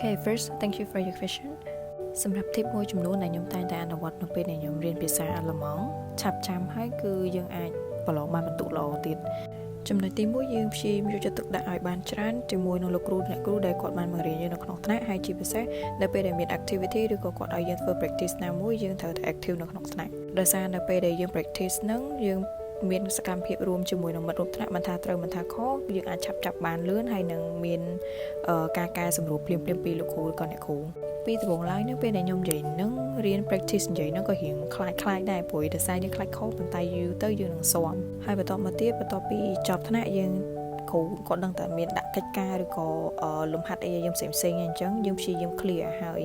Okay, first, thank you for your question. សម្រាប់ tip មួយចំនួនដែលខ្ញុំតែងតែអនុវត្តនៅពេលដែលខ្ញុំរៀនភាសាអាល្លឺម៉ង់ឆាប់ចាំហើយគឺយើងអាចប្រឡងបានបន្ទុកល្អទៀតចំណុចទី1យើងព្យាយាមយកចិត្តទុកដាក់ឲ្យបានច្រើនជាមួយនឹងលោកគ្រូអ្នកគ្រូដែលគាត់បានបង្រៀនយើងនៅក្នុងថ្នាក់ហើយជាពិសេសនៅពេលដែលមាន activity ឬក៏គាត់ឲ្យយើងធ្វើ practice ណាមួយយើងត្រូវតែ active នៅក្នុងថ្នាក់ដោយសារនៅពេលដែលយើង practice ហ្នឹងយើងមានសកម្មភាពរួមជាមួយនឹងមិត្តរួមថ្នាក់មិនថាត្រូវមិនថាខុសយើងអាចឆាប់ចាប់បានលឿនហើយនឹងមានការកែសម្រួលភ្លាមៗពីលោកគ្រូឬក៏អ្នកគ្រូពីដំបូងឡើយនៅពេលដែលខ្ញុំនិយាយនឹងរៀន practice និយាយនឹងក៏រៀងខ្លាចដែរព្រោះដោយសារយើងខ្លាចខុសប៉ុន្តែយូរទៅយើងនឹងស៊ាំហើយបន្ទាប់មកទៀតបន្ទាប់ពីចប់ថ្នាក់យើងគ្រូគាត់ដឹងតែមានដាក់កិច្ចការឬក៏លំហាត់អីយើងផ្សេងអញ្ចឹងយើងព្យាយាម clear ហើយ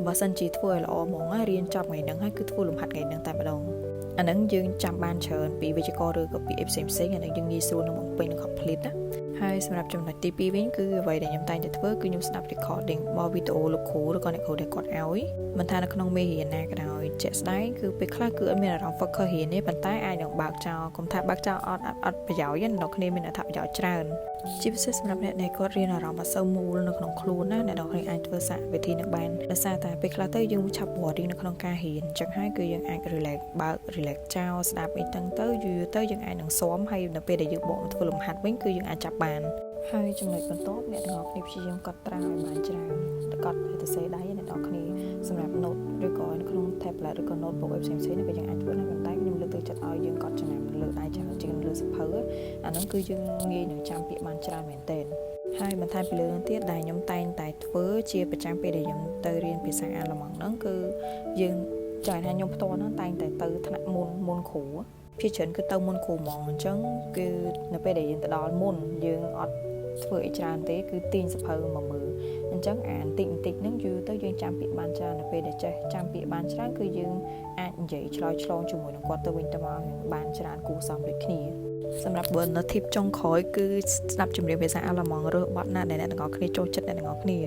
បើសិនជាធ្វើឲ្យល្អហ្មងរៀនចប់ថ្ងៃហ្នឹងហើយគឺធ្វើលំហាត់ថ្ងៃហ្នឹងតែម្ដងអាហ្នឹងយើងចាំបានច្រើនពីវិជ្ជាករឬក៏ពីផ្សេងអាហ្នឹងយើងងាយស្រួលនឹងបំពេញ complete ណាហើយសម្រាប់ចំណុចទី2វិញគឺអ្វីដែលខ្ញុំតែងតែធ្វើគឺខ្ញុំស្ដាប់ recording របស់វីដេអូលោកគ្រូឬក៏អ្នកគ្រូដែលគាត់ឲ្យមិនថានៅក្នុងមេរៀនណាក៏ដោយជាក់ស្ដែងគឺពេលខ្លះគឺអត់មានអារម្មណ៍ focus រៀនទេប៉ុន្តែអាចនឹងបើកចោលកុំថាបើកចោលអត់ប្រយោជន៍ទេអ្នកគ្នាមានអត្ថប្រយោជន៍ច្រើនជាពិសេសសម្រាប់អ្នកដែលគាត់រៀនអារម្មណ៍អត់សូវមូលនៅក្នុងខ្លួនណាអ្នកនរគ្នាអាចធ្វើសាកវិធីនឹងបានដោយសារតែពេលខ្លះទៅយើងឆាប់ boring នៅក្នុងការរៀនអញ្ចឹងហើយគឺយើងអាច relax ចោលស្ដាប់អីទាំងទៅយូរទៅយើងអាចនឹងស៊ាំហើយនៅពេលដែលយើងបកមកធ្វើលំហាត់វិញគឺយើងអាចចាប់បានហើយចំណុចបន្ទាប់អ្នកទាំងអស់គ្នាព្យាយាមកត់ត្រាឲ្យបានច្រើនកត់ទៅសេដៃអ្នកទាំងអស់គ្នាសម្រាប់ note ឬក៏នៅក្នុង tablet ឬក៏ notebook ផ្សេងៗក៏យើងអាចធ្វើដែរប៉ុន្តែខ្ញុំលើកទឹកចិត្តឲ្យយើងកត់ចំណាំលើដៃច្រើនជាងលើសភៅអាហ្នឹងគឺយើងងាយនឹងចាំពាក្យបានច្រើនមែនទែនហើយបន្ថែមពីលើនោះទៀតដែលខ្ញុំតែងតែធ្វើជាប្រចាំពេលដែលខ្ញុំទៅរៀនភាសាអាល្លឺម៉ង់ហ្នឹងគឺយើងចាថាខ្ញុំផ្ទាល់ហ្នឹងតែងតែទៅថ្នាក់មុនគ្រូភាគច្រើនគឺទៅមុនគ្រូហ្មងអញ្ចឹងគឺនៅពេលដែលយើងទៅដល់មុនយើងអត់ធ្វើអីច្រើនទេគឺទាញសភៅមកមើលអញ្ចឹងអានតិចហ្នឹងយូរទៅយើងចាំពាក្យបានច្រើននៅពេលដែលចេះចាំពាក្យបានច្រើនគឺយើងអាចនិយាយឆ្លើយឆ្លងជាមួយនឹងគាត់ទៅវិញទៅមកបានច្រើនគូសំដូចគ្នាសម្រាប់ bonus tip ចុងក្រោយគឺស្ដាប់ចម្រៀងភាសាអាល្លឺម៉ង់រើសបទណាដែលអ្នកទាំងអស់គ្នាចូលចិត្តអ្នកទាំងអស់គ្នា